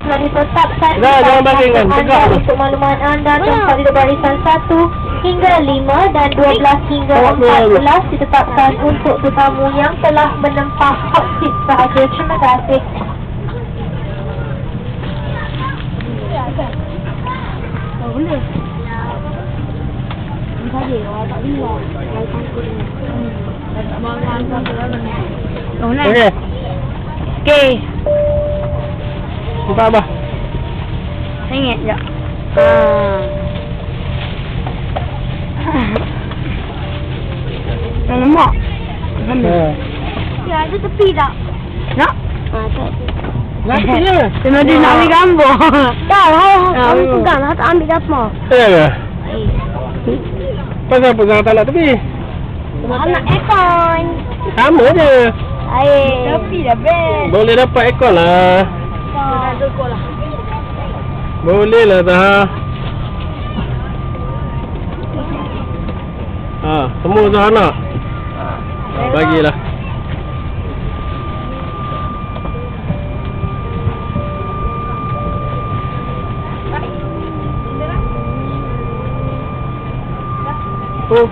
telah ditetapkan Dah, jangan bandingkan. Tegak tu. untuk makluman anda tempat di barisan 1 hingga 5 dan 12 hingga 14 ditetapkan untuk tetamu yang telah menempah hot seat sahaja. Terima kasih. Boleh. Ini saja, orang tak bilang. Orang sangkut ni. Tak bangun sampai dalam ni. Boleh. Okey. Okey. Nampak apa? Ingat je. Yang lemak. Ya, ada tepi tak? Nak? Tak. Nanti je. Kena dia nak ambil gambar. Tak, kamu pegang lah, tak ambil gambar. Ya ke? Pasal pegang tak nak tepi? Anak aircon. Sama je. Tepi dah best. Boleh dapat aircon lah. Boleh lah dah. Semua dah nak. Bagilah. Oh.